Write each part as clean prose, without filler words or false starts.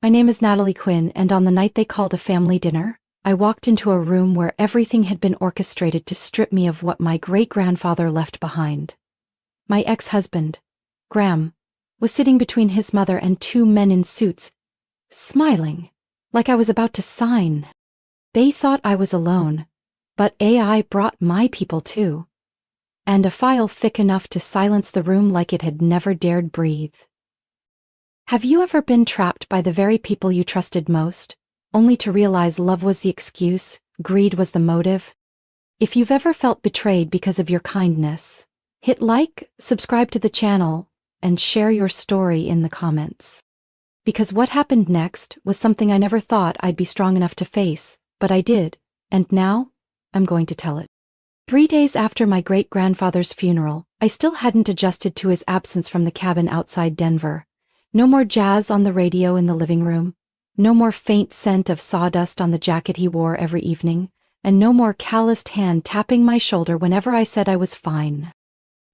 My name is Natalie Quinn, and on the night they called a family dinner, I walked into a room where everything had been orchestrated to strip me of what my great-grandfather left behind. My ex-husband, Graham, was sitting between his mother and two men in suits, smiling, like I was about to sign. They thought I was alone, but AI brought my people too, and a file thick enough to silence the room like it had never dared breathe. Have you ever been trapped by the very people you trusted most, only to realize love was the excuse, greed was the motive? If you've ever felt betrayed because of your kindness, hit like, subscribe to the channel, and share your story in the comments. Because what happened next was something I never thought I'd be strong enough to face, but I did, and now I'm going to tell it. 3 days after my great-grandfather's funeral, I still hadn't adjusted to his absence from the cabin outside Denver. No more jazz on the radio in the living room, no more faint scent of sawdust on the jacket he wore every evening, and no more calloused hand tapping my shoulder whenever I said I was fine.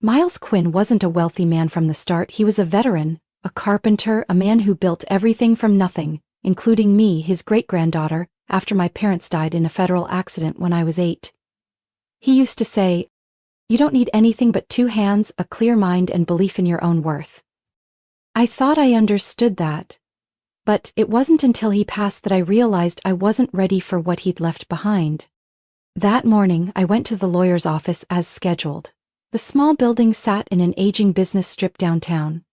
Miles Quinn wasn't a wealthy man from the start. He was a veteran, a carpenter, a man who built everything from nothing, including me, his great-granddaughter, after my parents died in a federal accident when I was 8. He used to say, "You don't need anything but 2 hands, a clear mind, and belief in your own worth." I thought I understood that, but it wasn't until he passed that I realized I wasn't ready for what he'd left behind. That morning, I went to the lawyer's office as scheduled. The small building sat in an aging business strip downtown.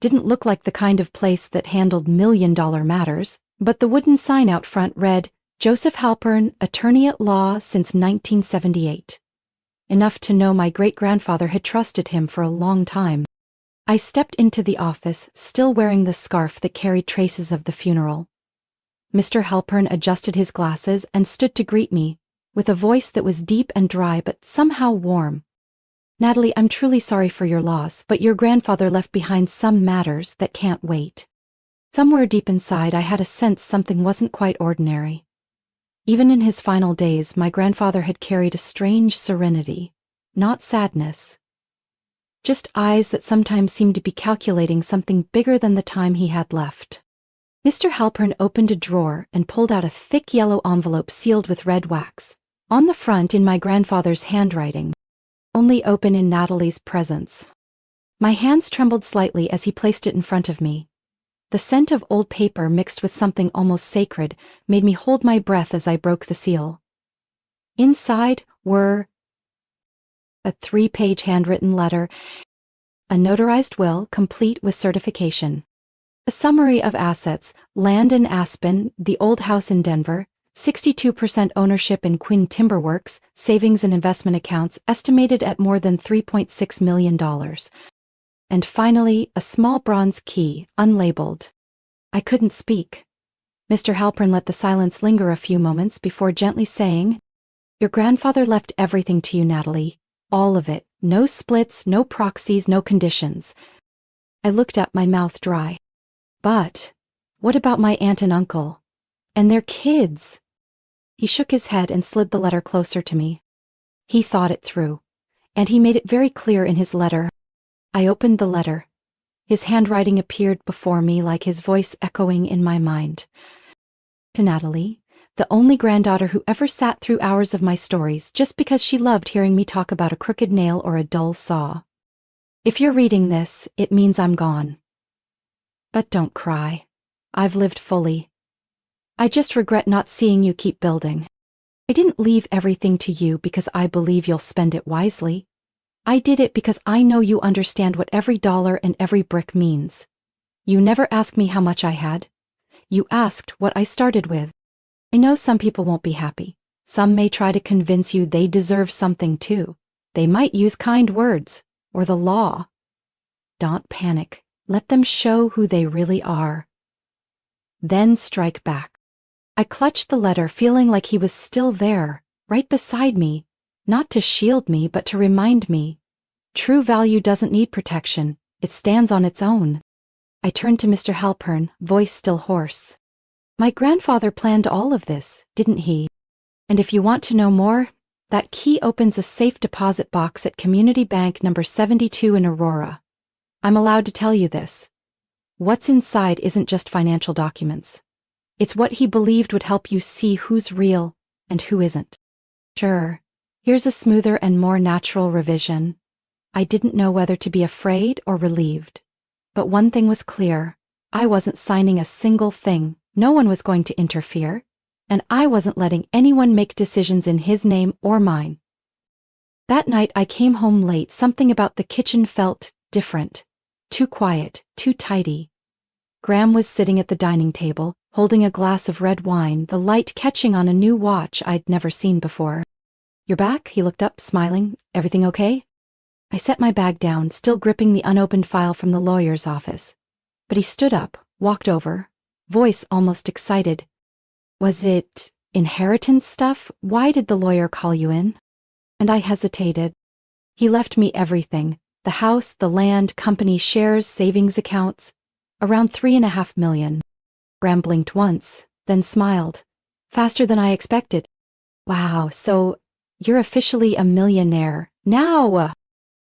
Didn't look like the kind of place that handled million-dollar matters, but the wooden sign out front read, "Joseph Halpern, attorney at law since 1978. Enough to know my great-grandfather had trusted him for a long time. I stepped into the office, still wearing the scarf that carried traces of the funeral. Mr. Halpern adjusted his glasses and stood to greet me, with a voice that was deep and dry but somehow warm. "Natalie, I'm truly sorry for your loss, but your grandfather left behind some matters that can't wait." Somewhere deep inside, I had a sense something wasn't quite ordinary. Even in his final days, my grandfather had carried a strange serenity, not sadness. Just eyes that sometimes seemed to be calculating something bigger than the time he had left. Mr. Halpern opened a drawer and pulled out a thick yellow envelope sealed with red wax. On the front, in my grandfather's handwriting, "Only open in Natalie's presence." My hands trembled slightly as he placed it in front of me. The scent of old paper mixed with something almost sacred made me hold my breath as I broke the seal. Inside were a 3-page handwritten letter, a notarized will complete with certification, a summary of assets, land in Aspen, the old house in Denver, 62% ownership in Quinn Timber Works, savings and investment accounts estimated at more than $3.6 million. And finally, a small bronze key, unlabeled. I couldn't speak. Mr. Halpern let the silence linger a few moments before gently saying, "Your grandfather left everything to you, Natalie. All of it. No splits, no proxies, no conditions." I looked up, my mouth dry. "But what about my aunt and uncle? And their kids?" He shook his head and slid the letter closer to me. He thought it through, and he made it very clear in his letter. I opened the letter. His handwriting appeared before me like his voice echoing in my mind. "To Natalie, the only granddaughter who ever sat through hours of my stories just because she loved hearing me talk about a crooked nail or a dull saw. If you're reading this, it means I'm gone. But don't cry. I've lived fully. I just regret not seeing you keep building. I didn't leave everything to you because I believe you'll spend it wisely. I did it because I know you understand what every dollar and every brick means. You never asked me how much I had. You asked what I started with. I know some people won't be happy. Some may try to convince you they deserve something too. They might use kind words, or the law. Don't panic. Let them show who they really are. Then strike back." I clutched the letter, feeling like he was still there, right beside me, not to shield me, but to remind me. True value doesn't need protection. It stands on its own. I turned to Mr. Halpern, voice still hoarse. "My grandfather planned all of this, didn't he? And if you want to know more, that key opens a safe deposit box at Community Bank number 72 in Aurora. I'm allowed to tell you this. What's inside isn't just financial documents. It's what he believed would help you see who's real and who isn't. Sure, here's a smoother and more natural revision. I didn't know whether to be afraid or relieved. But one thing was clear. I wasn't signing a single thing. No one was going to interfere. And I wasn't letting anyone make decisions in his name or mine. That night I came home late. Something about the kitchen felt different. Too quiet, too tidy. Graham was sitting at the dining table, holding a glass of red wine, the light catching on a new watch I'd never seen before. "You're back?" He looked up, smiling. "Everything okay?" I set my bag down, still gripping the unopened file from the lawyer's office. But he stood up, walked over, voice almost excited. "Was it inheritance stuff? Why did the lawyer call you in?" And I hesitated. He left me everything. The house, the land, company shares, savings accounts. Around $3.5 million. Graham blinked once, then smiled. Faster than I expected. "Wow, so you're officially a millionaire now."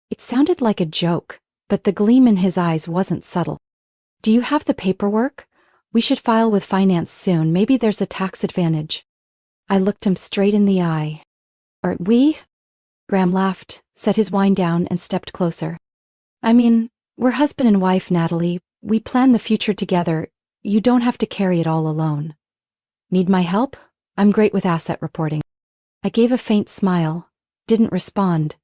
It sounded like a joke, but the gleam in his eyes wasn't subtle. "Do you have the paperwork? We should file with finance soon. Maybe there's a tax advantage." I looked him straight in the eye. "Are we?" Graham laughed, set his wine down, and stepped closer. "I mean, we're husband and wife, Natalie. We plan the future together. You don't have to carry it all alone." "Need my help? I'm great with asset reporting." I gave a faint smile, didn't respond,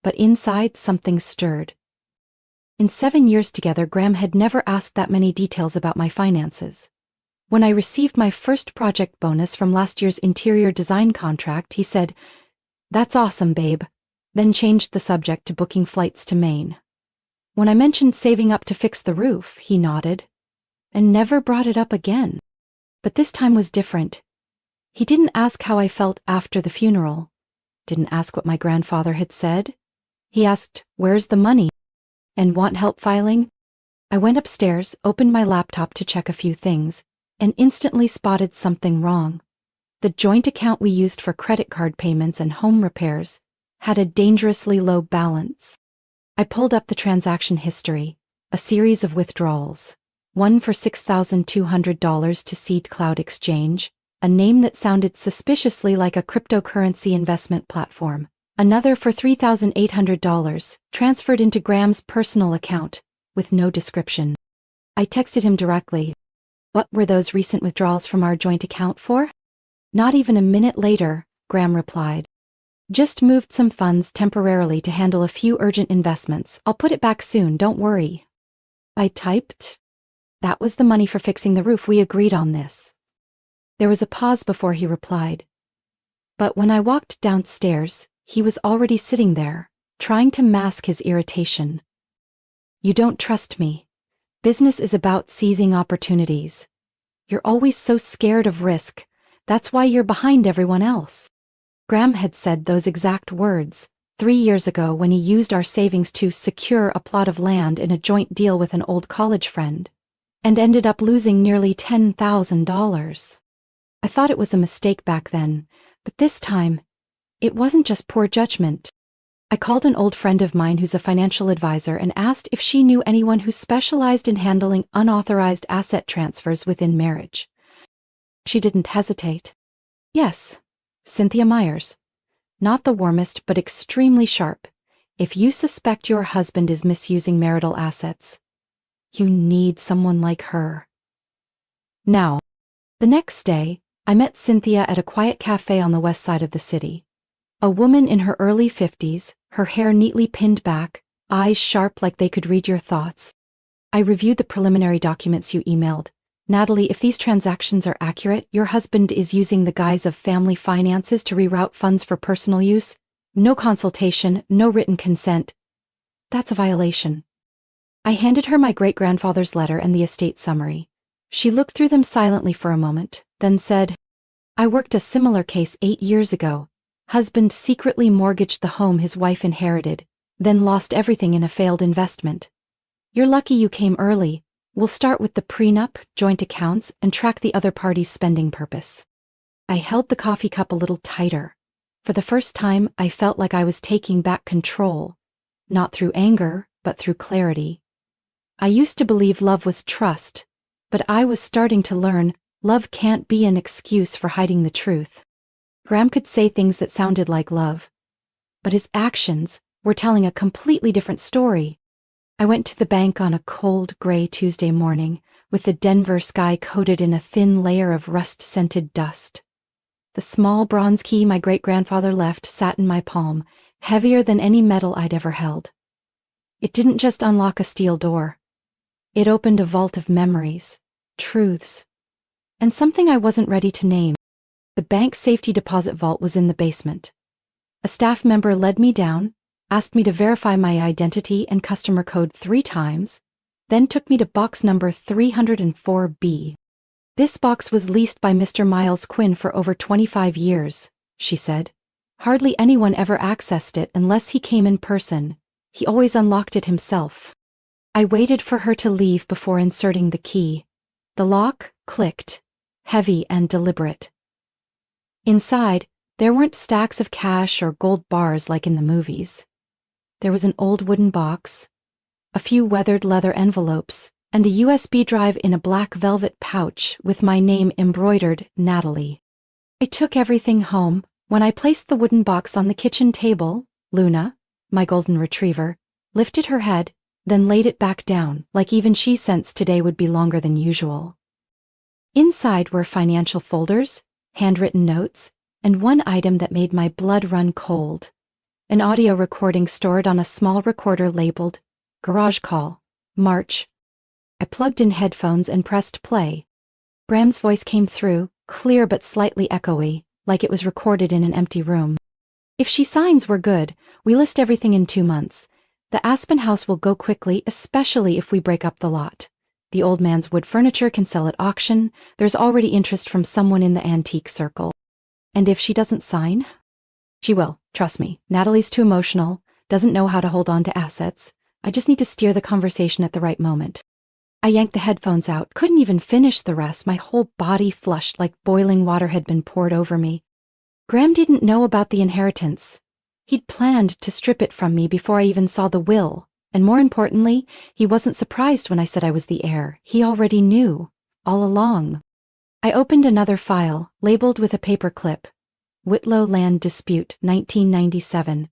but inside something stirred. In 7 years together, Graham had never asked that many details about my finances. When I received my first project bonus from last year's interior design contract, he said, "That's awesome, babe," then changed the subject to booking flights to Maine. When I mentioned saving up to fix the roof, he nodded, and never brought it up again. But this time was different. He didn't ask how I felt after the funeral, didn't ask what my grandfather had said. He asked, "Where's the money? And want help filing?" I went upstairs, opened my laptop to check a few things, and instantly spotted something wrong. The joint account we used for credit card payments and home repairs had a dangerously low balance. I pulled up the transaction history, a series of withdrawals. One for $6,200 to Seed Cloud Exchange, a name that sounded suspiciously like a cryptocurrency investment platform. Another for $3,800, transferred into Graham's personal account, with no description. I texted him directly. "What were those recent withdrawals from our joint account for?" Not even a minute later, Graham replied. "Just moved some funds temporarily to handle a few urgent investments. I'll put it back soon, don't worry." I typed, "That was the money for fixing the roof. We agreed on this." There was a pause before he replied. But when I walked downstairs, he was already sitting there, trying to mask his irritation. "You don't trust me. Business is about seizing opportunities. You're always so scared of risk. That's why you're behind everyone else." Graham had said those exact words 3 years ago when he used our savings to secure a plot of land in a joint deal with an old college friend, and ended up losing nearly $10,000. I thought it was a mistake back then, but this time, it wasn't just poor judgment. I called an old friend of mine who's a financial advisor and asked if she knew anyone who specialized in handling unauthorized asset transfers within marriage. She didn't hesitate. "Yes, Cynthia Myers. Not the warmest, but extremely sharp. If you suspect your husband is misusing marital assets, you need someone like her." Now, the next day, I met Cynthia at a quiet cafe on the west side of the city. A woman in her early 50s, her hair neatly pinned back, eyes sharp like they could read your thoughts. "I reviewed the preliminary documents you emailed. Natalie, if these transactions are accurate, your husband is using the guise of family finances to reroute funds for personal use. No consultation, no written consent. That's a violation." I handed her my great-grandfather's letter and the estate summary. She looked through them silently for a moment, then said, "I worked a similar case 8 years ago. Husband secretly mortgaged the home his wife inherited, then lost everything in a failed investment. You're lucky you came early. We'll start with the prenup, joint accounts, and track the other party's spending purpose." I held the coffee cup a little tighter. For the first time, I felt like I was taking back control, not through anger, but through clarity. I used to believe love was trust, but I was starting to learn love can't be an excuse for hiding the truth. Graham could say things that sounded like love, but his actions were telling a completely different story. I went to the bank on a cold, gray Tuesday morning, with the Denver sky coated in a thin layer of rust-scented dust. The small bronze key my great-grandfather left sat in my palm, heavier than any metal I'd ever held. It didn't just unlock a steel door. It opened a vault of memories, truths, and something I wasn't ready to name. The bank's safety deposit vault was in the basement. A staff member led me down, asked me to verify my identity and customer code 3 times, then took me to box number 304B. This box was leased by Mr. Miles Quinn for over 25 years, she said. Hardly anyone ever accessed it unless he came in person. He always unlocked it himself. I waited for her to leave before inserting the key. The lock clicked, heavy and deliberate. Inside, there weren't stacks of cash or gold bars like in the movies. There was an old wooden box, a few weathered leather envelopes, and a USB drive in a black velvet pouch with my name embroidered, Natalie. I took everything home. When I placed the wooden box on the kitchen table, Luna, my golden retriever, lifted her head, then laid it back down, like even she sensed today would be longer than usual. Inside were financial folders, handwritten notes, and one item that made my blood run cold. An audio recording stored on a small recorder labeled Garage Call, March. I plugged in headphones and pressed play. Graham's voice came through, clear but slightly echoey, like it was recorded in an empty room. If she signs we're good, we list everything in 2 months. The Aspen house will go quickly, especially if we break up the lot. The old man's wood furniture can sell at auction. There's already interest from someone in the antique circle. And if she doesn't sign? She will, trust me. Natalie's too emotional, doesn't know how to hold on to assets. I just need to steer the conversation at the right moment. I yanked the headphones out, couldn't even finish the rest. My whole body flushed like boiling water had been poured over me. Graham didn't know about the inheritance. He'd planned to strip it from me before I even saw the will, and more importantly, he wasn't surprised when I said I was the heir. He already knew, all along. I opened another file, labeled with a paper clip. Whitlow Land Dispute, 1997.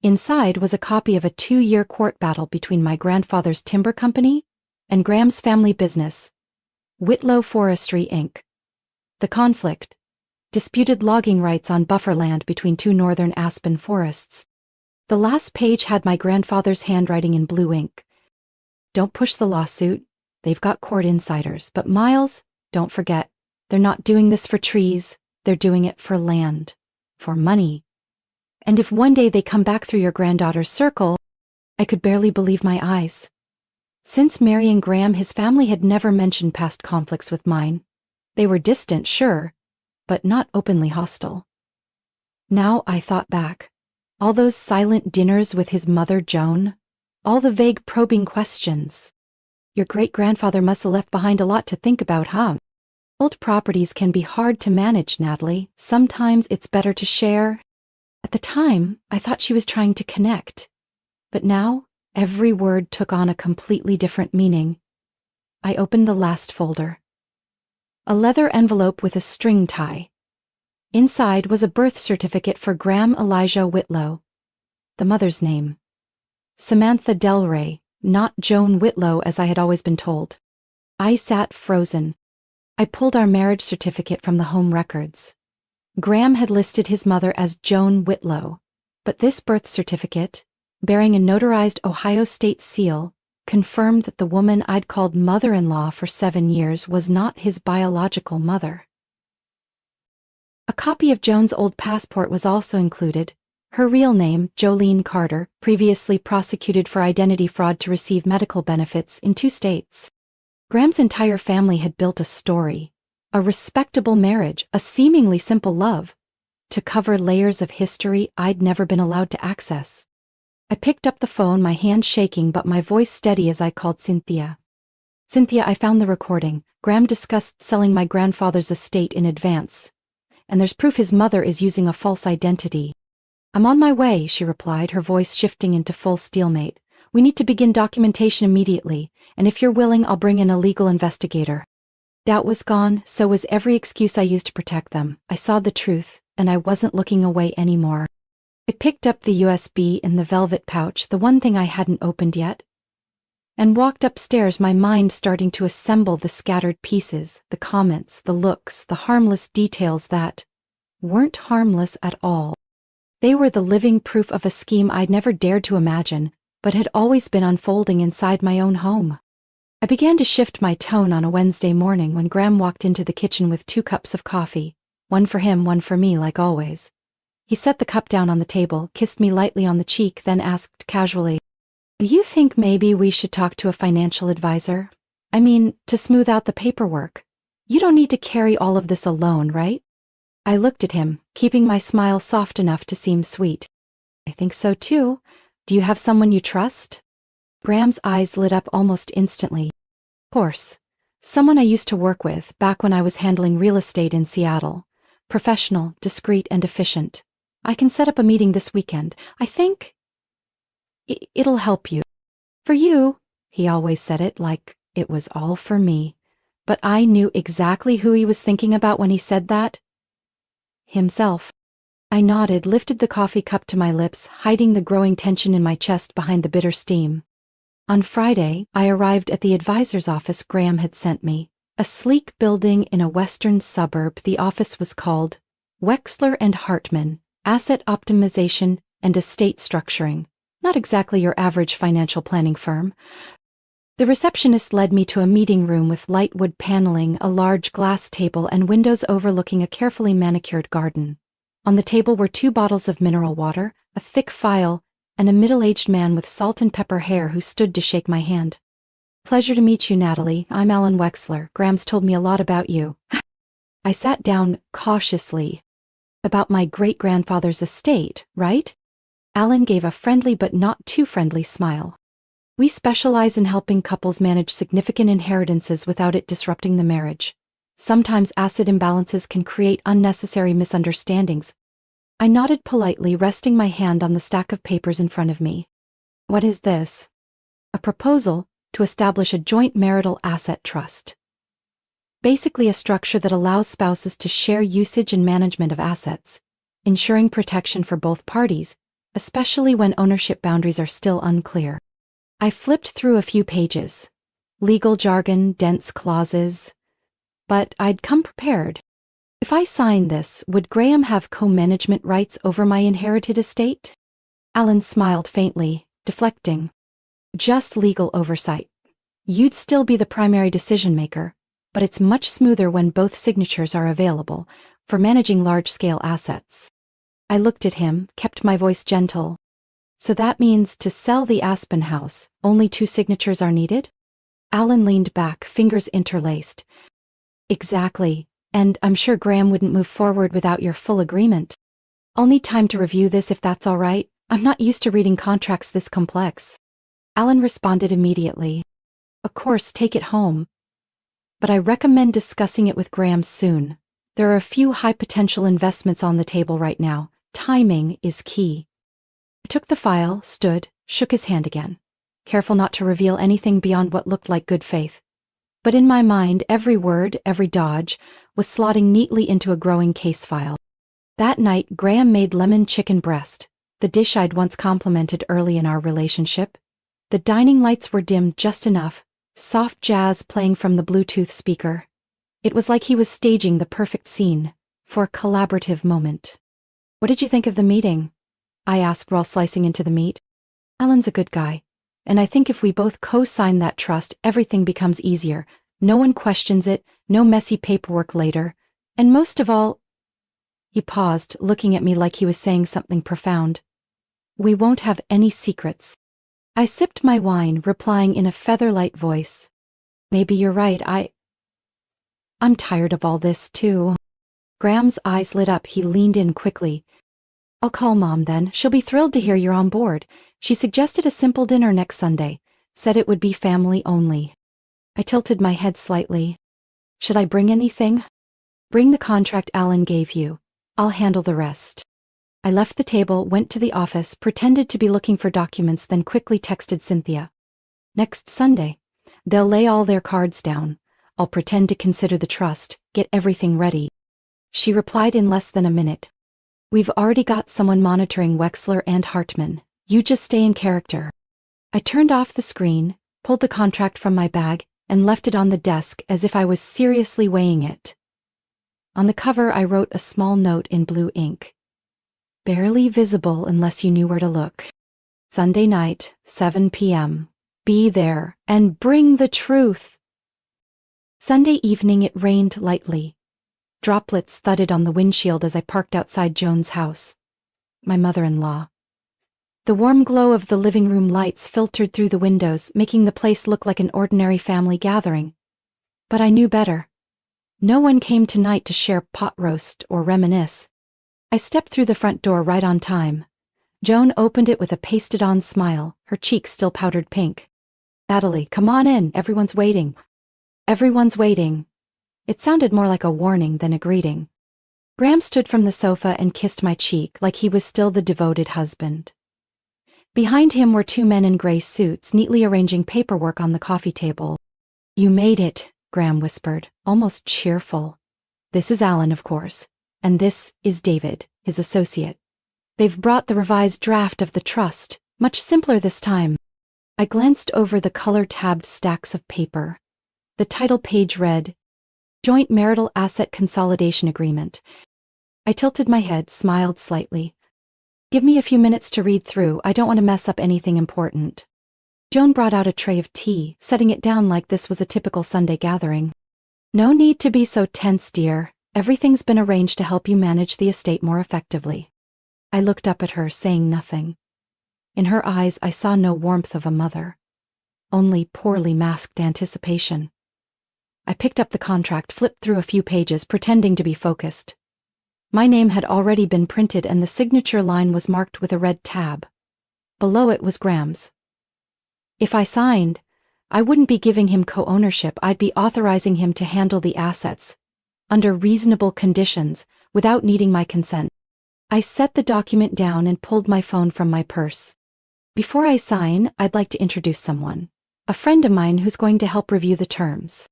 Inside was a copy of a 2-year court battle between my grandfather's timber company and Graham's family business, Whitlow Forestry, Inc. The conflict: disputed logging rights on buffer land between 2 northern aspen forests. The last page had my grandfather's handwriting in blue ink. Don't push the lawsuit. They've got court insiders. But Miles, don't forget, they're not doing this for trees. They're doing it for land, for money. And if one day they come back through your granddaughter's circle, I could barely believe my eyes. Since marrying Graham, his family had never mentioned past conflicts with mine. They were distant, sure, but not openly hostile. Now I thought back. All those silent dinners with his mother, Joan. All the vague probing questions. Your great-grandfather must have left behind a lot to think about, huh? Old properties can be hard to manage, Natalie. Sometimes it's better to share. At the time, I thought she was trying to connect. But now, every word took on a completely different meaning. I opened the last folder. A leather envelope with a string tie. Inside was a birth certificate for Graham Elijah Whitlow. The mother's name: Samantha Delray, not Joan Whitlow as I had always been told. I sat frozen. I pulled our marriage certificate from the home records. Graham had listed his mother as Joan Whitlow, but this birth certificate, bearing a notarized Ohio state seal, confirmed that the woman I'd called mother-in-law for 7 years was not his biological mother. A copy of Joan's old passport was also included. Her real name, Jolene Carter, previously prosecuted for identity fraud to receive medical benefits in 2 states. Graham's entire family had built a story, a respectable marriage, a seemingly simple love, to cover layers of history I'd never been allowed to access. I picked up the phone, my hand shaking but my voice steady as I called Cynthia. Cynthia, I found the recording. Graham discussed selling my grandfather's estate in advance, and there's proof his mother is using a false identity. I'm on my way, she replied, her voice shifting into full stalemate. We need to begin documentation immediately, and if you're willing, I'll bring in a legal investigator. Doubt was gone, so was every excuse I used to protect them. I saw the truth, and I wasn't looking away anymore. I picked up the USB in the velvet pouch, the one thing I hadn't opened yet, and walked upstairs, my mind starting to assemble the scattered pieces, the comments, the looks, the harmless details that weren't harmless at all. They were the living proof of a scheme I'd never dared to imagine, but had always been unfolding inside my own home. I began to shift my tone on a Wednesday morning when Graham walked into the kitchen with 2 cups of coffee, one for him, one for me, like always. He set the cup down on the table, kissed me lightly on the cheek, then asked casually, "Do you think maybe we should talk to a financial advisor? I mean, to smooth out the paperwork. You don't need to carry all of this alone, right?" I looked at him, keeping my smile soft enough to seem sweet. "I think so too. Do you have someone you trust?" Graham's eyes lit up almost instantly. "Of course. Someone I used to work with back when I was handling real estate in Seattle. Professional, discreet, and efficient. I can set up a meeting this weekend. I think it'll help you." "For you," he always said it like it was all for me. But I knew exactly who he was thinking about when he said that. Himself. I nodded, lifted the coffee cup to my lips, hiding the growing tension in my chest behind the bitter steam. On Friday, I arrived at the advisor's office Graham had sent me. A sleek building in a western suburb. The office was called Wexler and Hartman, Asset Optimization and Estate Structuring. Not exactly your average financial planning firm. The receptionist led me to a meeting room with light wood paneling, a large glass table, and windows overlooking a carefully manicured garden. On the table were 2 bottles of mineral water, a thick file, and a middle-aged man with salt and pepper hair who stood to shake my hand. "Pleasure to meet you, Natalie. I'm Alan Wexler. Graham's told me a lot about you." I sat down cautiously. "About my great-grandfather's estate, right?" Alan gave a friendly but not too friendly smile. "We specialize in helping couples manage significant inheritances without it disrupting the marriage. Sometimes asset imbalances can create unnecessary misunderstandings." I nodded politely, resting my hand on the stack of papers in front of me. "What is this?" "A proposal to establish a joint marital asset trust. Basically a structure that allows spouses to share usage and management of assets, ensuring protection for both parties, especially when ownership boundaries are still unclear." I flipped through a few pages. Legal jargon, dense clauses. But I'd come prepared. If I signed this, would Graham have co-management rights over my inherited estate? Alan smiled faintly, deflecting. "Just legal oversight. You'd still be the primary decision-maker, but it's much smoother when both signatures are available for managing large-scale assets." I looked at him, kept my voice gentle. "So that means to sell the Aspen house, only 2 signatures are needed?" Alan leaned back, fingers interlaced. "Exactly, and I'm sure Graham wouldn't move forward without your full agreement. I'll need time to review this if that's all right. I'm not used to reading contracts this complex." Alan responded immediately. "Of course, take it home. But I recommend discussing it with Graham soon. There are a few high-potential investments on the table right now. Timing is key." I took the file, stood, shook his hand again, careful not to reveal anything beyond what looked like good faith. But in my mind, every word, every dodge, was slotting neatly into a growing case file. That night, Graham made lemon chicken breast, the dish I'd once complimented early in our relationship. The dining lights were dimmed just enough, soft jazz playing from the Bluetooth speaker. It was like he was staging the perfect scene for a collaborative moment. "What did you think of the meeting?" I asked while slicing into the meat. "Alan's a good guy, and I think if we both co-sign that trust, everything becomes easier. No one questions it, no messy paperwork later, and most of all—" He paused, looking at me like he was saying something profound. "We won't have any secrets." I sipped my wine, replying in a feather-light voice. "Maybe you're right, I'm tired of all this, too." Graham's eyes lit up. He leaned in quickly. "I'll call Mom then. She'll be thrilled to hear you're on board. She suggested a simple dinner next Sunday. Said it would be family only." I tilted my head slightly. "Should I bring anything?" "Bring the contract Alan gave you. I'll handle the rest." I left the table, went to the office, pretended to be looking for documents, then quickly texted Cynthia. Next Sunday. They'll lay all their cards down. I'll pretend to consider the trust, get everything ready. She replied in less than a minute. We've already got someone monitoring Wexler and Hartman. You just stay in character. I turned off the screen, pulled the contract from my bag, and left it on the desk as if I was seriously weighing it. On the cover I wrote a small note in blue ink. Barely visible unless you knew where to look. Sunday night, 7 p.m. Be there and bring the truth. Sunday evening it rained lightly. Droplets thudded on the windshield as I parked outside Joan's house. My mother-in-law. The warm glow of the living room lights filtered through the windows, making the place look like an ordinary family gathering. But I knew better. No one came tonight to share pot roast or reminisce. I stepped through the front door right on time. Joan opened it with a pasted-on smile, her cheeks still powdered pink. Natalie, come on in, everyone's waiting. Everyone's waiting. It sounded more like a warning than a greeting. Graham stood from the sofa and kissed my cheek like he was still the devoted husband. Behind him were two men in gray suits neatly arranging paperwork on the coffee table. You made it, Graham whispered, almost cheerful. This is Alan, of course, and this is David, his associate. They've brought the revised draft of the trust, much simpler this time. I glanced over the color-tabbed stacks of paper. The title page read, Joint Marital Asset Consolidation Agreement. I tilted my head, smiled slightly. Give me a few minutes to read through, I don't want to mess up anything important. Joan brought out a tray of tea, setting it down like this was a typical Sunday gathering. No need to be so tense, dear. Everything's been arranged to help you manage the estate more effectively. I looked up at her, saying nothing. In her eyes I saw no warmth of a mother, only poorly masked anticipation. I picked up the contract, flipped through a few pages, pretending to be focused. My name had already been printed and the signature line was marked with a red tab. Below it was Graham's. If I signed, I wouldn't be giving him co-ownership, I'd be authorizing him to handle the assets, under reasonable conditions, without needing my consent. I set the document down and pulled my phone from my purse. Before I sign, I'd like to introduce someone. A friend of mine who's going to help review the terms.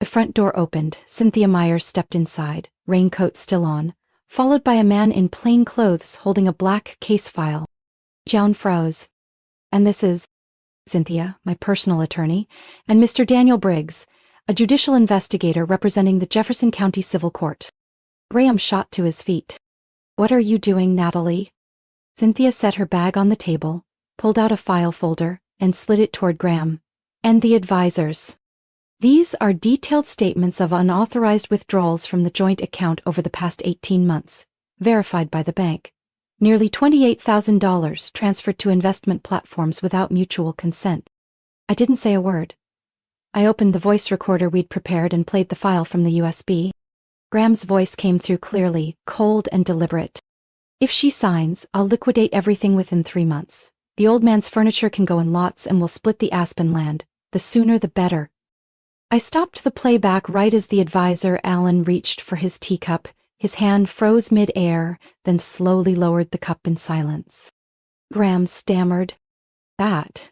The front door opened, Cynthia Myers stepped inside, raincoat still on, followed by a man in plain clothes holding a black case file. Joan froze. And this is Cynthia, my personal attorney, and Mr. Daniel Briggs, a judicial investigator representing the Jefferson County Civil Court. Graham shot to his feet. What are you doing, Natalie? Cynthia set her bag on the table, pulled out a file folder, and slid it toward Graham. And the advisors. These are detailed statements of unauthorized withdrawals from the joint account over the past 18 months, verified by the bank. Nearly $28,000 transferred to investment platforms without mutual consent. I didn't say a word. I opened the voice recorder we'd prepared and played the file from the USB. Graham's voice came through clearly, cold and deliberate. If she signs, I'll liquidate everything within 3 months. The old man's furniture can go in lots and we'll split the Aspen land. The sooner the better. I stopped the playback right as the advisor, Alan, reached for his teacup. His hand froze mid-air, then slowly lowered the cup in silence. Graham stammered. That.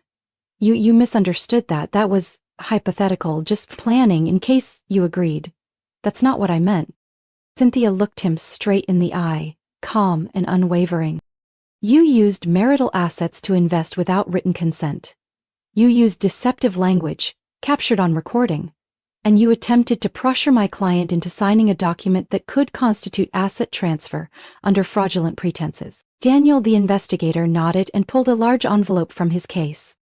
You misunderstood that. That was hypothetical, just planning in case you agreed. That's not what I meant. Cynthia looked him straight in the eye, calm and unwavering. You used marital assets to invest without written consent. You used deceptive language, captured on recording, and you attempted to pressure my client into signing a document that could constitute asset transfer under fraudulent pretenses. Daniel, the investigator, nodded and pulled a large envelope from his case.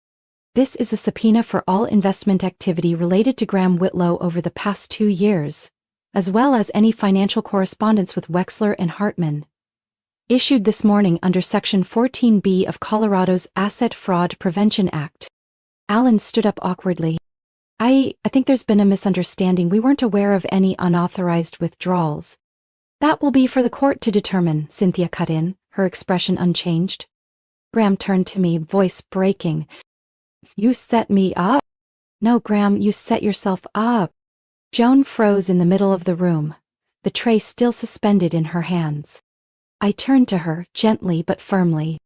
This is a subpoena for all investment activity related to Graham Whitlow over the past 2 years, as well as any financial correspondence with Wexler and Hartman. Issued this morning under Section 14B of Colorado's Asset Fraud Prevention Act. Alan stood up awkwardly. I think there's been a misunderstanding. We weren't aware of any unauthorized withdrawals. That will be for the court to determine, Cynthia cut in, her expression unchanged. Graham turned to me, voice breaking. You set me up? No, Graham, you set yourself up. Joan froze in the middle of the room, the tray still suspended in her hands. I turned to her, gently but firmly.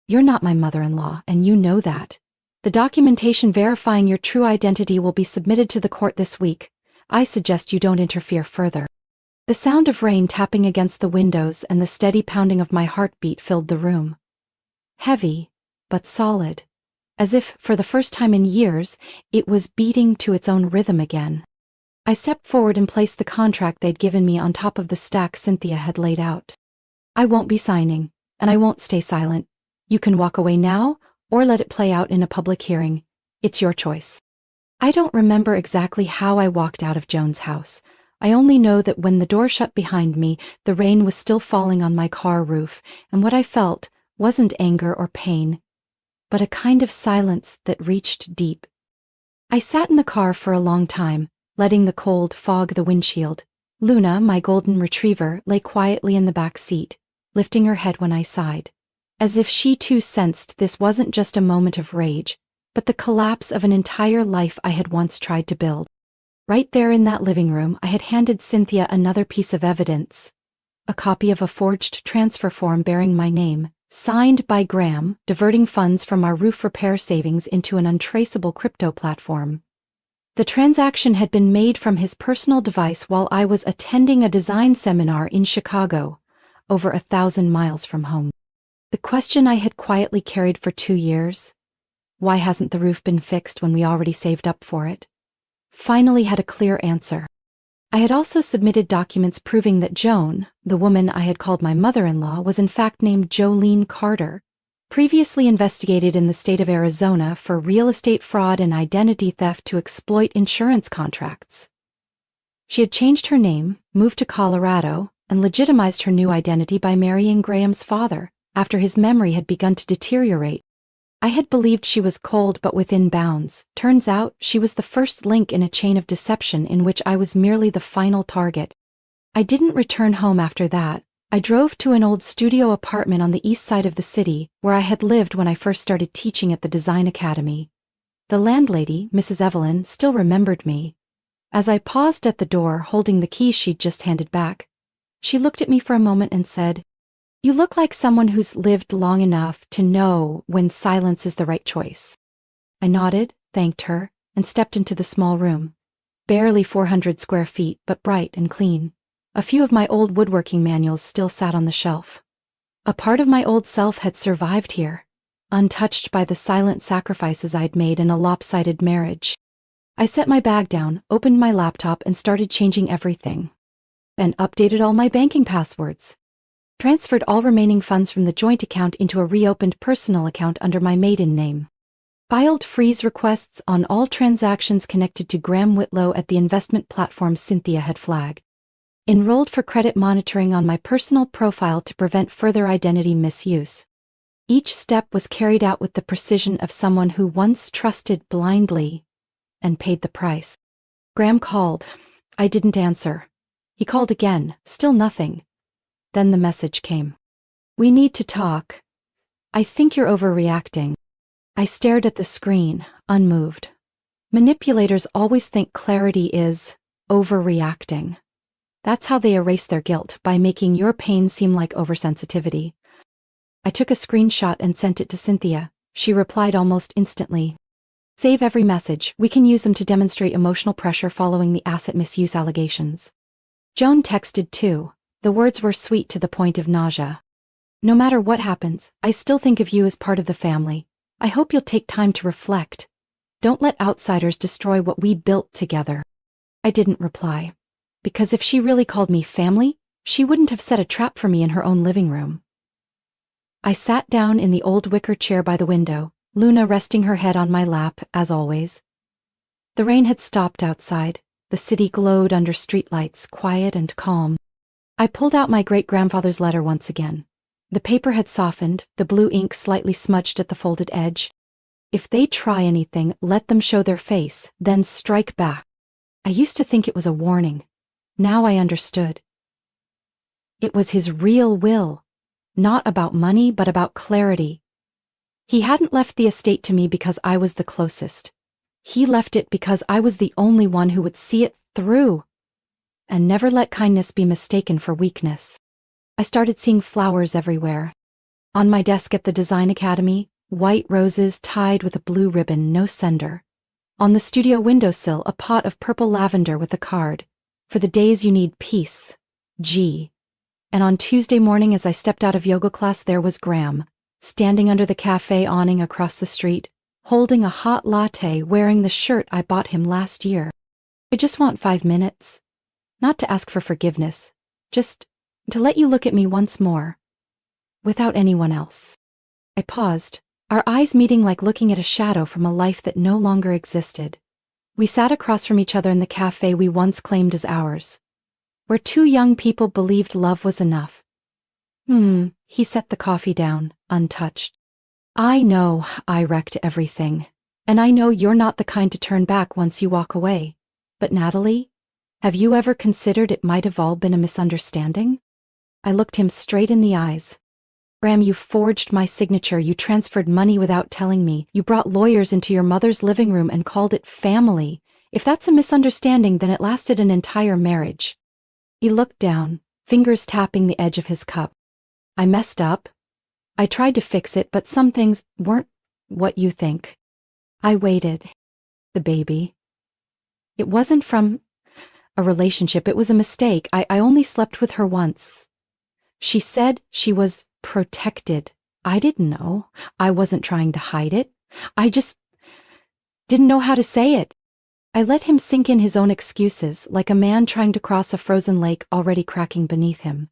You're not my mother-in-law, and you know that. The documentation verifying your true identity will be submitted to the court this week. I suggest you don't interfere further. The sound of rain tapping against the windows and the steady pounding of my heartbeat filled the room. Heavy, but solid. As if, for the first time in years, it was beating to its own rhythm again. I stepped forward and placed the contract they'd given me on top of the stack Cynthia had laid out. I won't be signing, and I won't stay silent. You can walk away now, or let it play out in a public hearing. It's your choice. I don't remember exactly how I walked out of Joan's house. I only know that when the door shut behind me, the rain was still falling on my car roof, and what I felt wasn't anger or pain, but a kind of silence that reached deep. I sat in the car for a long time, letting the cold fog the windshield. Luna, my golden retriever, lay quietly in the back seat, lifting her head when I sighed, as if she too sensed this wasn't just a moment of rage, but the collapse of an entire life I had once tried to build. Right there in that living room, I had handed Cynthia another piece of evidence, a copy of a forged transfer form bearing my name, signed by Graham, diverting funds from our roof repair savings into an untraceable crypto platform. The transaction had been made from his personal device while I was attending a design seminar in Chicago, over 1,000 miles from home. The question I had quietly carried for 2 years, why hasn't the roof been fixed when we already saved up for it, finally had a clear answer. I had also submitted documents proving that Joan, the woman I had called my mother-in-law, was in fact named Jolene Carter, previously investigated in the state of Arizona for real estate fraud and identity theft to exploit insurance contracts. She had changed her name, moved to Colorado, and legitimized her new identity by marrying Graham's father, after his memory had begun to deteriorate. I had believed she was cold but within bounds. Turns out she was the first link in a chain of deception in which I was merely the final target. I didn't return home after that. I drove to an old studio apartment on the east side of the city, where I had lived when I first started teaching at the design academy. The landlady, Mrs. Evelyn, still remembered me. As I paused at the door holding the keys she'd just handed back, she looked at me for a moment and said, "You look like someone who's lived long enough to know when silence is the right choice." I nodded, thanked her, and stepped into the small room. Barely 400 square feet, but bright and clean. A few of my old woodworking manuals still sat on the shelf. A part of my old self had survived here, untouched by the silent sacrifices I'd made in a lopsided marriage. I set my bag down, opened my laptop, and started changing everything. And updated all my banking passwords. Transferred all remaining funds from the joint account into a reopened personal account under my maiden name. Filed freeze requests on all transactions connected to Graham Whitlow at the investment platform Cynthia had flagged. Enrolled for credit monitoring on my personal profile to prevent further identity misuse. Each step was carried out with the precision of someone who once trusted blindly and paid the price. Graham called. I didn't answer. He called again, still nothing. Then the message came. "We need to talk. I think you're overreacting." I stared at the screen, unmoved. Manipulators always think clarity is overreacting. That's how they erase their guilt, by making your pain seem like oversensitivity. I took a screenshot and sent it to Cynthia. She replied almost instantly. "Save every message. We can use them to demonstrate emotional pressure following the asset misuse allegations." Joan texted too. The words were sweet to the point of nausea. "No matter what happens, I still think of you as part of the family. I hope you'll take time to reflect. Don't let outsiders destroy what we built together." I didn't reply. Because if she really called me family, she wouldn't have set a trap for me in her own living room. I sat down in the old wicker chair by the window, Luna resting her head on my lap, as always. The rain had stopped outside. The city glowed under streetlights, quiet and calm. I pulled out my great-grandfather's letter once again. The paper had softened, the blue ink slightly smudged at the folded edge. If they try anything, let them show their face, then strike back. I used to think it was a warning. Now I understood. It was his real will, not about money but about clarity. He hadn't left the estate to me because I was the closest. He left it because I was the only one who would see it through. And never let kindness be mistaken for weakness. I started seeing flowers everywhere. On my desk at the Design Academy, white roses tied with a blue ribbon, no sender. On the studio windowsill, a pot of purple lavender with a card, "For the days you need peace, G." And on Tuesday morning as I stepped out of yoga class, there was Graham, standing under the cafe awning across the street, holding a hot latte, wearing the shirt I bought him last year. I just want 5 minutes. Not to ask for forgiveness, just to let you look at me once more. Without anyone else. I paused, our eyes meeting like looking at a shadow from a life that no longer existed. We sat across from each other in the cafe we once claimed as ours, where two young people believed love was enough. He set the coffee down, untouched. I know I wrecked everything, and I know you're not the kind to turn back once you walk away. But Natalie, have you ever considered it might have all been a misunderstanding? I looked him straight in the eyes. Graham, you forged my signature, you transferred money without telling me, you brought lawyers into your mother's living room and called it family. If that's a misunderstanding, then it lasted an entire marriage. He looked down, fingers tapping the edge of his cup. I messed up. I tried to fix it, but some things weren't what you think. I waited. The baby. It wasn't from a relationship, it was a mistake. I only slept with her once. She said she was protected. I didn't know. I wasn't trying to hide it. I just didn't know how to say it. I let him sink in his own excuses, like a man trying to cross a frozen lake already cracking beneath him.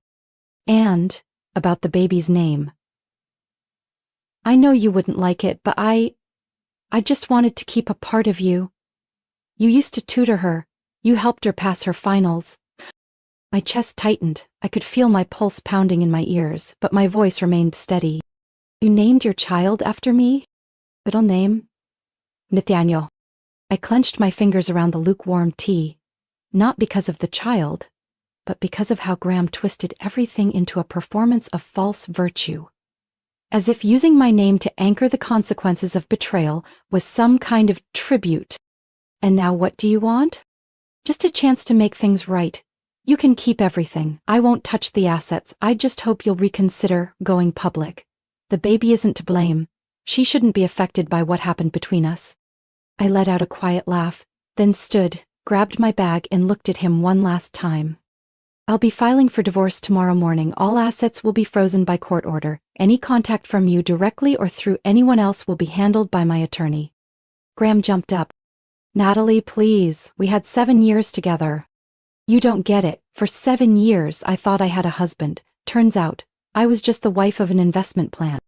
And about the baby's name. I know you wouldn't like it, but I just wanted to keep a part of you. You used to tutor her. You helped her pass her finals. My chest tightened. I could feel my pulse pounding in my ears, but my voice remained steady. You named your child after me? Middle name? Nathaniel. I clenched my fingers around the lukewarm tea, not because of the child, but because of how Graham twisted everything into a performance of false virtue. As if using my name to anchor the consequences of betrayal was some kind of tribute. And now what do you want? Just a chance to make things right. You can keep everything. I won't touch the assets. I just hope you'll reconsider going public. The baby isn't to blame. She shouldn't be affected by what happened between us. I let out a quiet laugh, then stood, grabbed my bag and looked at him one last time. I'll be filing for divorce tomorrow morning. All assets will be frozen by court order. Any contact from you directly or through anyone else will be handled by my attorney. Graham jumped up. Natalie, please, we had 7 years together. You don't get it. For 7 years I thought I had a husband. Turns out, I was just the wife of an investment plan.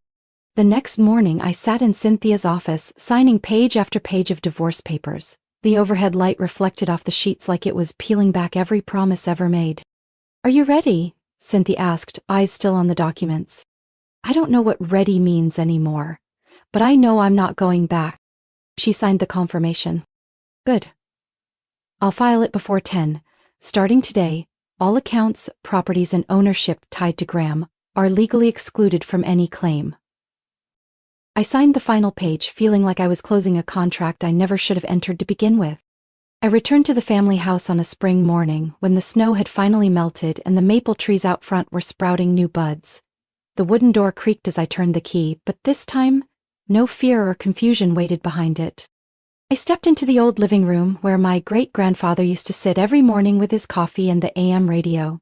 The next morning I sat in Cynthia's office, signing page after page of divorce papers. The overhead light reflected off the sheets like it was peeling back every promise ever made. Are you ready? Cynthia asked, eyes still on the documents. I don't know what ready means anymore, but I know I'm not going back. She signed the confirmation. Good. I'll file it before 10. Starting today, all accounts, properties, and ownership tied to Graham are legally excluded from any claim. I signed the final page, feeling like I was closing a contract I never should have entered to begin with. I returned to the family house on a spring morning when the snow had finally melted and the maple trees out front were sprouting new buds. The wooden door creaked as I turned the key, but this time, no fear or confusion waited behind it. I stepped into the old living room where my great-grandfather used to sit every morning with his coffee and the AM radio.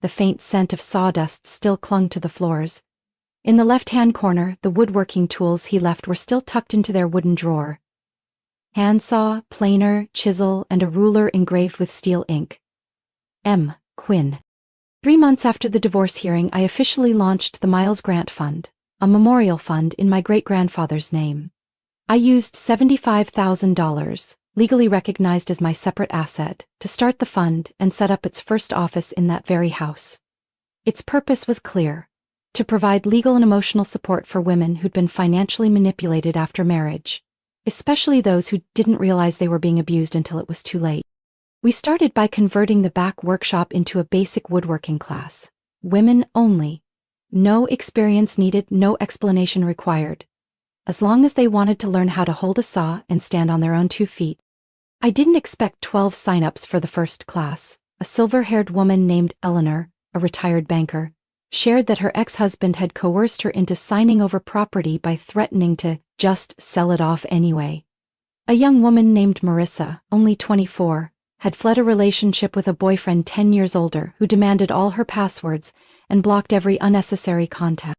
The faint scent of sawdust still clung to the floors. In the left-hand corner, the woodworking tools he left were still tucked into their wooden drawer. Handsaw, planer, chisel, and a ruler engraved with steel ink. M. Quinn. 3 months after the divorce hearing, I officially launched the Miles Grant Fund, a memorial fund in my great-grandfather's name. I used $75,000, legally recognized as my separate asset, to start the fund and set up its first office in that very house. Its purpose was clear: to provide legal and emotional support for women who'd been financially manipulated after marriage, especially those who didn't realize they were being abused until it was too late. We started by converting the back workshop into a basic woodworking class. Women only. No experience needed, no explanation required. As long as they wanted to learn how to hold a saw and stand on their own 2 feet. I didn't expect 12 sign-ups for the first class. A silver-haired woman named Eleanor, a retired banker, shared that her ex-husband had coerced her into signing over property by threatening to just sell it off anyway. A young woman named Marissa, only 24, had fled a relationship with a boyfriend 10 years older who demanded all her passwords and blocked every unnecessary contact.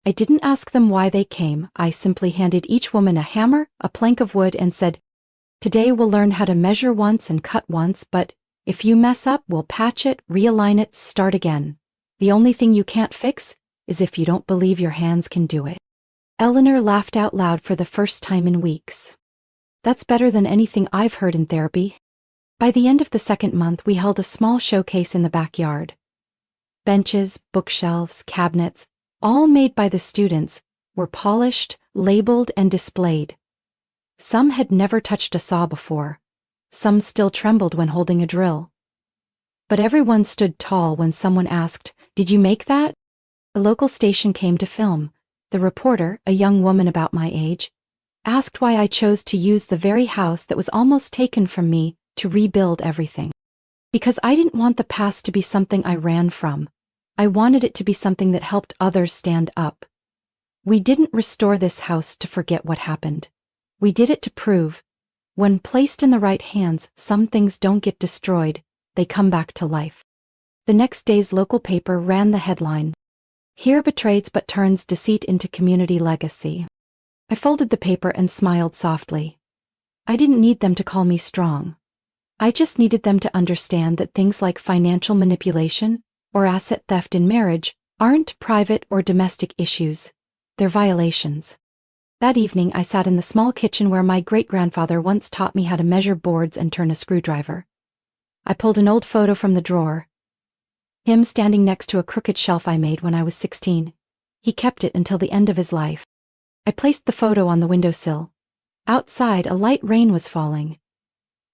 I didn't ask them why they came. I simply handed each woman a hammer, a plank of wood, and said, "Today we'll learn how to measure once and cut once, but if you mess up, we'll patch it, realign it, start again. The only thing you can't fix is if you don't believe your hands can do it." Eleanor laughed out loud for the first time in weeks. "That's better than anything I've heard in therapy." By the end of the second month, we held a small showcase in the backyard. Benches, bookshelves, cabinets, all made by the students, were polished, labeled, and displayed. Some had never touched a saw before. Some still trembled when holding a drill. But everyone stood tall when someone asked, "Did you make that?" A local station came to film. The reporter, a young woman about my age, asked why I chose to use the very house that was almost taken from me to rebuild everything. Because I didn't want the past to be something I ran from. I wanted it to be something that helped others stand up. We didn't restore this house to forget what happened. We did it to prove, when placed in the right hands, some things don't get destroyed, they come back to life. The next day's local paper ran the headline, "Here betrays but turns deceit into community legacy." I folded the paper and smiled softly. I didn't need them to call me strong. I just needed them to understand that things like financial manipulation or asset theft in marriage aren't private or domestic issues. They're violations. That evening, I sat in the small kitchen where my great-grandfather once taught me how to measure boards and turn a screwdriver. I pulled an old photo from the drawer. Him standing next to a crooked shelf I made when I was 16. He kept it until the end of his life. I placed the photo on the windowsill. Outside, a light rain was falling.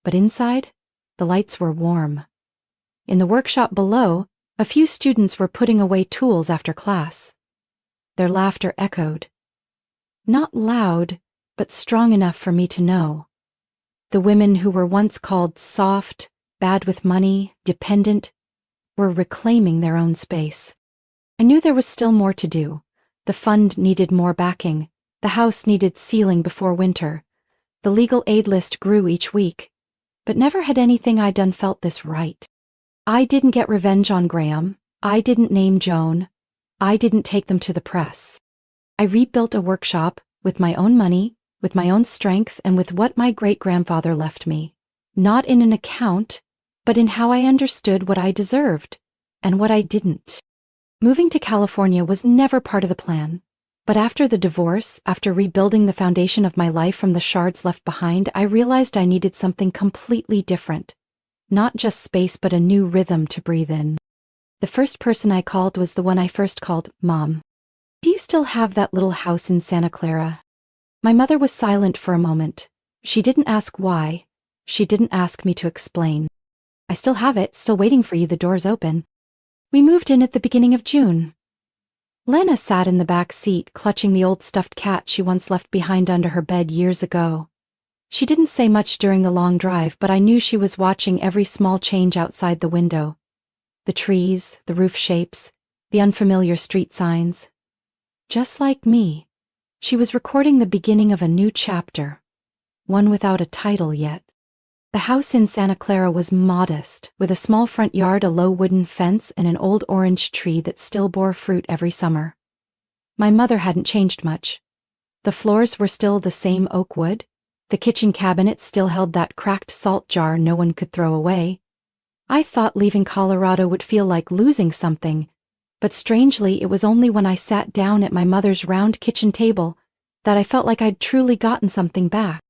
But inside, the lights were warm. In the workshop below, a few students were putting away tools after class. Their laughter echoed. Not loud, but strong enough for me to know. The women who were once called soft, bad with money, dependent, were reclaiming their own space. I knew there was still more to do. The fund needed more backing. The house needed sealing before winter. The legal aid list grew each week. But never had anything I'd done felt this right. I didn't get revenge on Graham. I didn't name Joan. I didn't take them to the press. I rebuilt a workshop with my own money, with my own strength, and with what my great-grandfather left me. Not in an account, but in how I understood what I deserved and what I didn't. Moving to California was never part of the plan. But after the divorce, after rebuilding the foundation of my life from the shards left behind, I realized I needed something completely different. Not just space, but a new rhythm to breathe in. The first person I called was the one I first called Mom. "Do you still have that little house in Santa Clara?" My mother was silent for a moment. She didn't ask why. She didn't ask me to explain. "I still have it, still waiting for you, the door's open. We moved in at the beginning of June." Lena sat in the back seat, clutching the old stuffed cat she once left behind under her bed years ago. She didn't say much during the long drive, but I knew she was watching every small change outside the window. The trees, the roof shapes, the unfamiliar street signs. Just like me, she was recording the beginning of a new chapter, one without a title yet. The house in Santa Clara was modest, with a small front yard, a low wooden fence, and an old orange tree that still bore fruit every summer. My mother hadn't changed much. The floors were still the same oak wood. The kitchen cabinet still held that cracked salt jar no one could throw away. I thought leaving Colorado would feel like losing something, but strangely it was only when I sat down at my mother's round kitchen table that I felt like I'd truly gotten something back.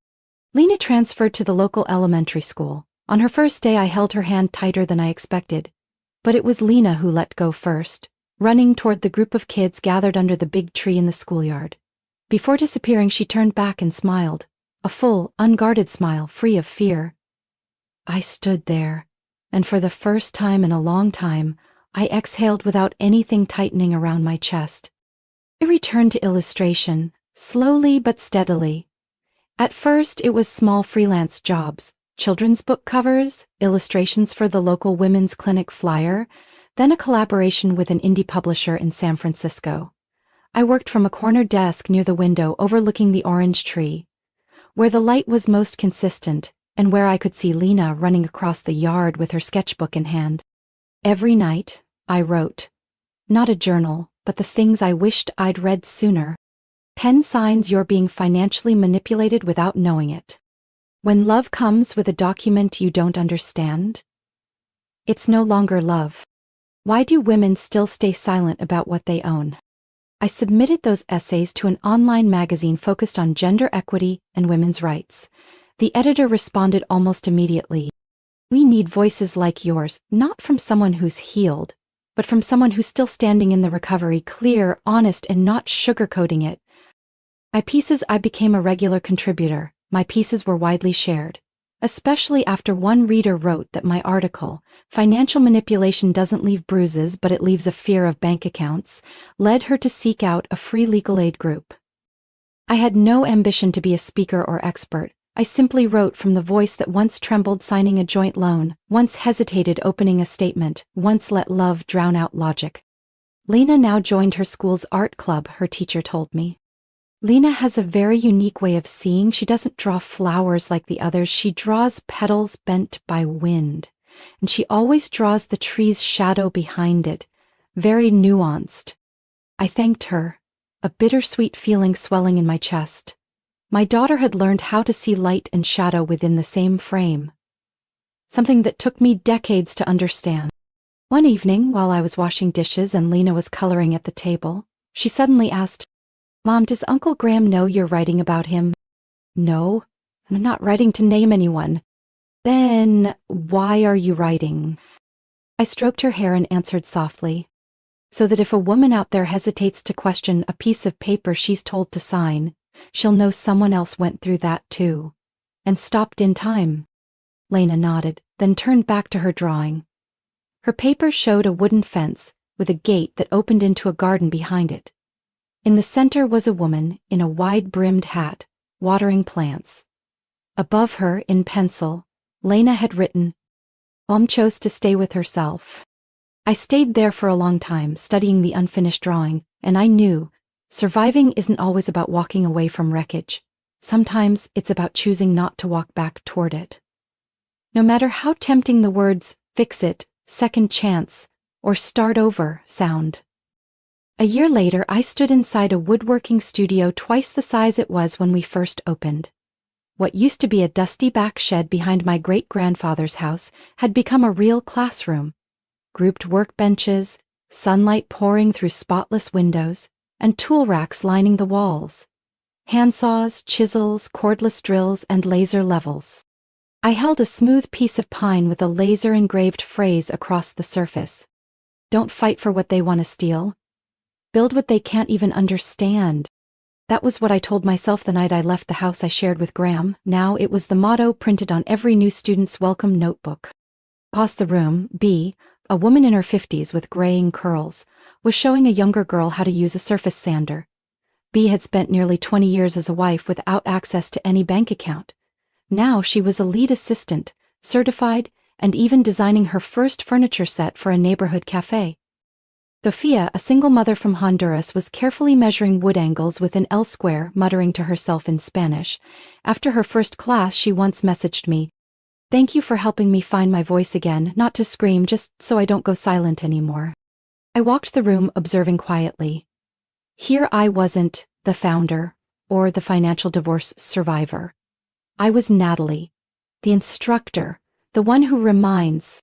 Lena transferred to the local elementary school. On her first day, I held her hand tighter than I expected. But it was Lena who let go first, running toward the group of kids gathered under the big tree in the schoolyard. Before disappearing, she turned back and smiled, a full, unguarded smile, free of fear. I stood there, and for the first time in a long time, I exhaled without anything tightening around my chest. I returned to illustration, slowly but steadily. At first, it was small freelance jobs, children's book covers, illustrations for the local women's clinic flyer, then a collaboration with an indie publisher in San Francisco. I worked from a corner desk near the window overlooking the orange tree, where the light was most consistent and where I could see Lena running across the yard with her sketchbook in hand. Every night, I wrote. Not a journal, but the things I wished I'd read sooner. 10 signs you're being financially manipulated without knowing it. When love comes with a document you don't understand, it's no longer love. Why do women still stay silent about what they own? I submitted those essays to an online magazine focused on gender equity and women's rights. The editor responded almost immediately. We need voices like yours, not from someone who's healed, but from someone who's still standing in the recovery, clear, honest, and not sugarcoating it. I became a regular contributor. My pieces were widely shared, especially after one reader wrote that my article, Financial Manipulation Doesn't Leave Bruises but It Leaves a Fear of Bank Accounts, led her to seek out a free legal aid group. I had no ambition to be a speaker or expert. I simply wrote from the voice that once trembled signing a joint loan, once hesitated opening a statement, once let love drown out logic. Lena now joined her school's art club, her teacher told me. Lena has a very unique way of seeing. She doesn't draw flowers like the others. She draws petals bent by wind. And she always draws the tree's shadow behind it, very nuanced. I thanked her, a bittersweet feeling swelling in my chest. My daughter had learned how to see light and shadow within the same frame, something that took me decades to understand. One evening, while I was washing dishes and Lena was coloring at the table, she suddenly asked, "Mom, does Uncle Graham know you're writing about him?" "No, I'm not writing to name anyone." "Then why are you writing?" I stroked her hair and answered softly, "So that if a woman out there hesitates to question a piece of paper she's told to sign, she'll know someone else went through that too, and stopped in time." Lena nodded, then turned back to her drawing. Her paper showed a wooden fence with a gate that opened into a garden behind it. In the center was a woman in a wide-brimmed hat, watering plants. Above her, in pencil, Lena had written, "Mom chose to stay with herself." I stayed there for a long time, studying the unfinished drawing, and I knew surviving isn't always about walking away from wreckage. Sometimes it's about choosing not to walk back toward it. No matter how tempting the words "fix it," "second chance," or "start over" sound. A year later, I stood inside a woodworking studio twice the size it was when we first opened. What used to be a dusty back shed behind my great-grandfather's house had become a real classroom. Grouped workbenches, sunlight pouring through spotless windows, and tool racks lining the walls. Handsaws, chisels, cordless drills, and laser levels. I held a smooth piece of pine with a laser-engraved phrase across the surface. "Don't fight for what they want to steal. Build what they can't even understand." That was what I told myself the night I left the house I shared with Graham. Now it was the motto printed on every new student's welcome notebook. Across the room, B, a woman in her 50s with graying curls, was showing a younger girl how to use a surface sander. B had spent nearly 20 years as a wife without access to any bank account. Now she was a lead assistant, certified, and even designing her first furniture set for a neighborhood cafe. Sophia, a single mother from Honduras, was carefully measuring wood angles with an L square, muttering to herself in Spanish. After her first class, she once messaged me, "Thank you for helping me find my voice again, not to scream, just so I don't go silent anymore." I walked the room, observing quietly. Here I wasn't the founder or the financial divorce survivor. I was Natalie, the instructor, the one who reminds,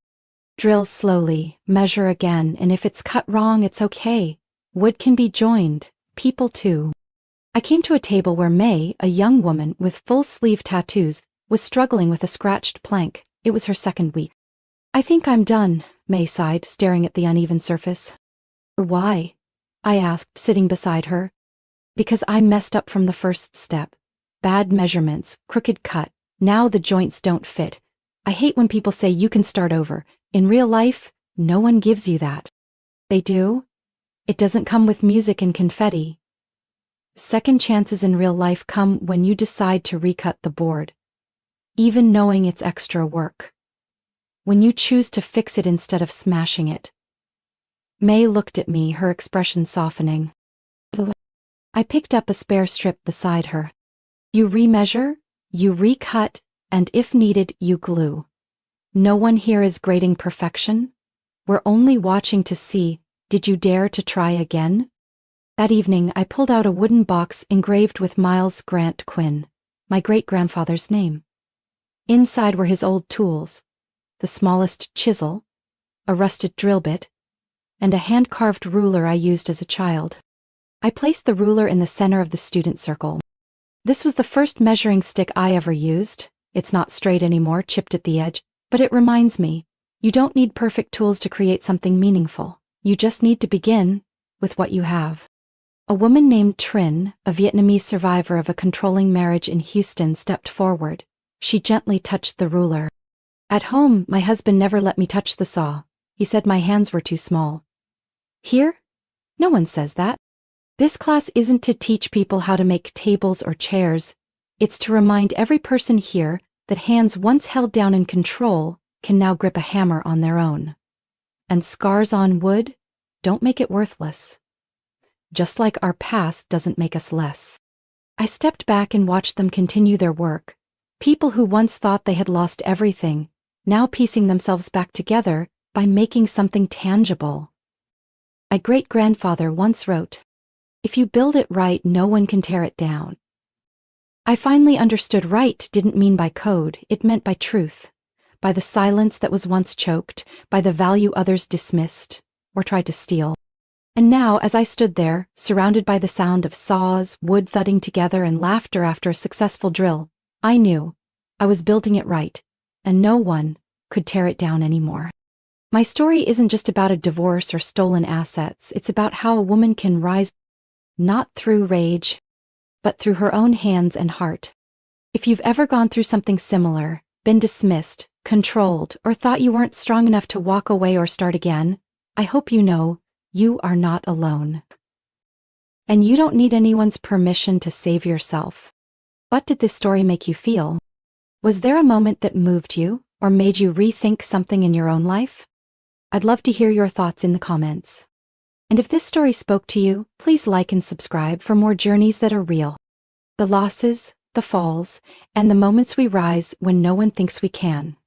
drill slowly, measure again, and if it's cut wrong, it's okay. Wood can be joined, people too. I came to a table where May, a young woman with full-sleeve tattoos, was struggling with a scratched plank. It was her second week. "I think I'm done," May sighed, staring at the uneven surface. "Why?" I asked, sitting beside her. "Because I messed up from the first step. Bad measurements, crooked cut, now the joints don't fit. I hate when people say you can start over. In real life, no one gives you that." "They do? It doesn't come with music and confetti." "Second chances in real life come when you decide to recut the board, even knowing it's extra work. When you choose to fix it instead of smashing it. May looked at me, her expression softening. I picked up a spare strip beside her. You remeasure, you recut, and if needed, you glue. No one here is grading perfection. We're only watching to see, did you dare to try again? That evening, I pulled out a wooden box engraved with Miles Grant Quinn, my great-grandfather's name. Inside were his old tools, the smallest chisel, a rusted drill bit, and a hand-carved ruler I used as a child. I placed the ruler in the center of the student circle. This was the first measuring stick I ever used. It's not straight anymore, chipped at the edge, but it reminds me, you don't need perfect tools to create something meaningful. You just need to begin with what you have. A woman named Trin, a Vietnamese survivor of a controlling marriage in Houston, stepped forward. She gently touched the ruler. At home, my husband never let me touch the saw. He said my hands were too small. Here? No one says that. This class isn't to teach people how to make tables or chairs. It's to remind every person here that hands once held down in control can now grip a hammer on their own. And scars on wood don't make it worthless. Just like our past doesn't make us less. I stepped back and watched them continue their work. People who once thought they had lost everything, now piecing themselves back together by making something tangible. My great-grandfather once wrote, "If you build it right, no one can tear it down." I finally understood right didn't mean by code, it meant by truth, by the silence that was once choked, by the value others dismissed or tried to steal. And now, as I stood there, surrounded by the sound of saws, wood thudding together, and laughter after a successful drill, I knew I was building it right, and no one could tear it down anymore. My story isn't just about a divorce or stolen assets, it's about how a woman can rise, not through rage, but through her own hands and heart. If you've ever gone through something similar, been dismissed, controlled, or thought you weren't strong enough to walk away or start again, I hope you know you are not alone. And you don't need anyone's permission to save yourself. What did this story make you feel? Was there a moment that moved you, or made you rethink something in your own life? I'd love to hear your thoughts in the comments. And if this story spoke to you, please like and subscribe for more journeys that are real. The losses, the falls, and the moments we rise when no one thinks we can.